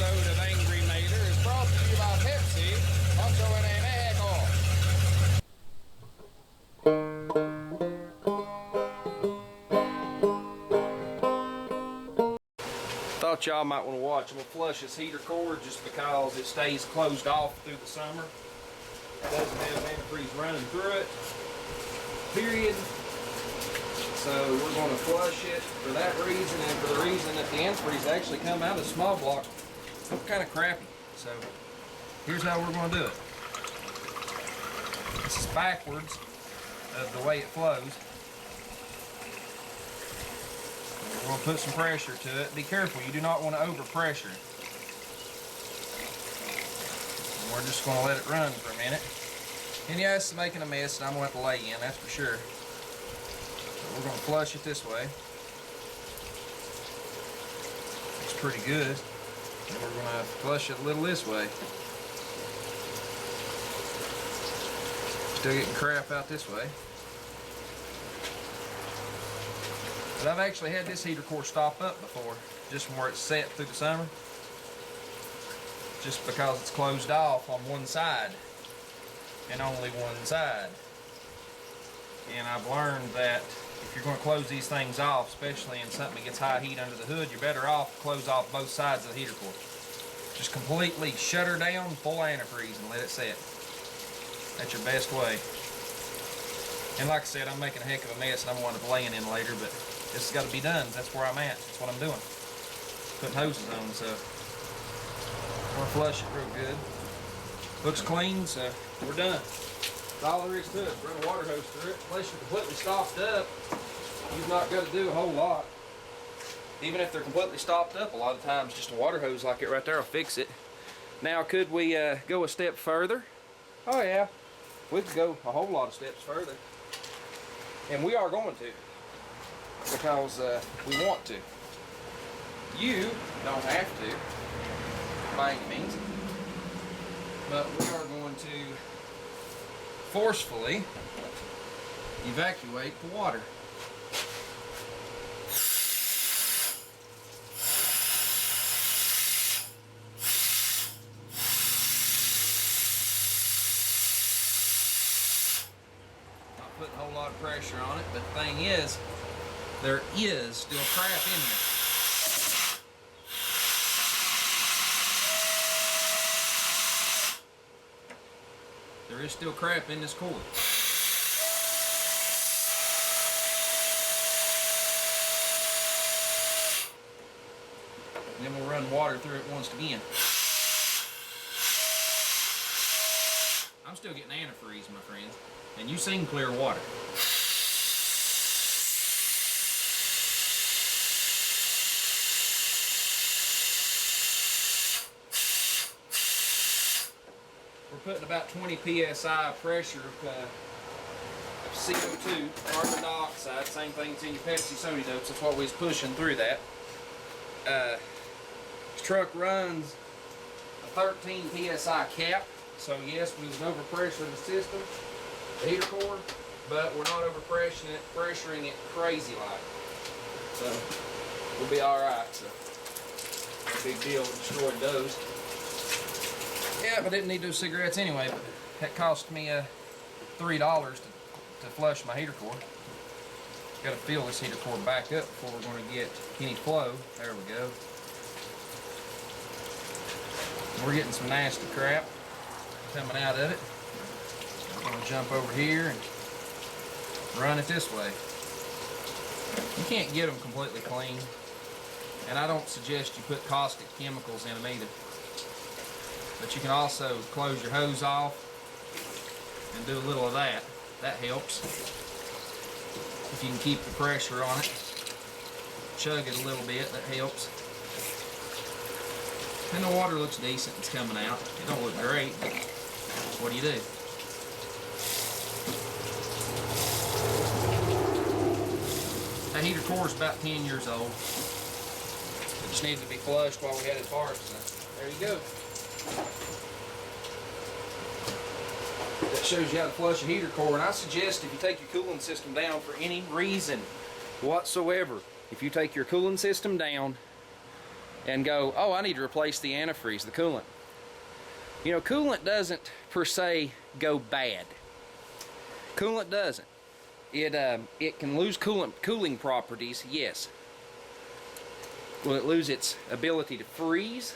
episode of Angry Mater is brought to you by Pepsi, Poncho en Mexico. Thought y'all might want to watch. I'm going to flush this heater cord just because it stays closed off through the summer. It doesn't have antifreeze running through it, period. So we're going to flush it for that reason and for the reason that the antifreeze actually come out of the small block. Look kind of crappy. So here's how we're going to do it. This is backwards of the way it flows. We're going to put some pressure to it. Be careful, you do not want to overpressure it. And we're just going to let it run for a minute. And yeah, it's making a mess and I'm going to have to lay in, that's for sure. So we're going to flush it this way. It's pretty good. And we're going to flush it a little this way. Still getting crap out this way. But I've actually had this heater core stop up before, just from where it's set through the summer. Just because it's closed off on one side, and only one side. And I've learned that if you're going to close these things off, especially in something that gets high heat under the hood, you're better off to close off both sides of the heater core. Just completely shut her down, full antifreeze, and let it set. That's your best way. And like I said, I'm making a heck of a mess, and I'm going to be laying in later, but this has got to be done. That's where I'm at. That's what I'm doing. Putting hoses on, so I'm going to flush it real good. Looks clean, so we're done. That's all there is to it. Run a water hose through it. Unless you're completely stopped up, you've not got to do a whole lot. Even if they're completely stopped up, a lot of times just a water hose like it right there will fix it. Now, could we go a step further? Oh yeah, we could go a whole lot of steps further. And we are going to. Because we want to. You don't have to, by any means. But we are going to forcefully evacuate the water. Not putting a whole lot of pressure on it, but the thing is, there is still crap in here. There is still crap in this cord. And then we'll run water through it once again. I'm still getting antifreeze, my friends. And you've seen clear water. We're putting about 20 psi pressure of CO2, carbon dioxide, same thing that's in your Pepsi soda dopes. That's what we was pushing through that. This truck runs a 13 psi cap, so yes, we was overpressuring the system, the heater core, but we're not pressuring it crazy like. So we'll be all right. So no big deal. Destroyed those. Yeah, I didn't need those cigarettes anyway, but that cost me $3 to flush my heater core. Got to fill this heater core back up before we're going to get any flow. There we go. We're getting some nasty crap coming out of it. We're going to jump over here and run it this way. You can't get them completely clean, and I don't suggest you put caustic chemicals in them either. But you can also close your hose off and do a little of that. That helps. If you can keep the pressure on it, chug it a little bit, that helps. And the water looks decent, it's coming out. It don't look great, but what do you do? That heater core is about 10 years old. It just needed to be flushed while we had it parked, so there you go. That shows you how to flush a heater core, and I suggest if you take your cooling system down for any reason whatsoever, if you take your cooling system down and go, oh, I need to replace the antifreeze, the coolant. You know, coolant doesn't per se go bad. Coolant doesn't. It can lose cooling properties, yes. Will it lose its ability to freeze?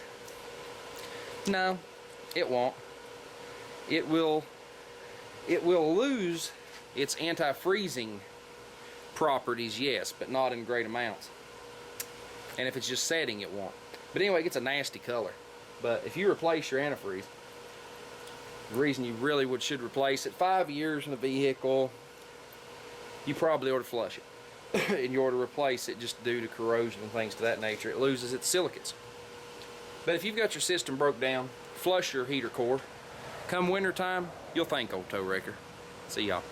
No, it won't. It will lose its anti-freezing properties, yes, but not in great amounts. And if it's just setting, it won't. But anyway, it gets a nasty color. But if you replace your antifreeze, the reason you really should replace it, 5 years in a vehicle, you probably ought to flush it. And you ought to replace it just due to corrosion and things to that nature. It loses its silicates. But if you've got your system broke down, flush your heater core. Come winter time, you'll thank old Tow Wrecker. See y'all.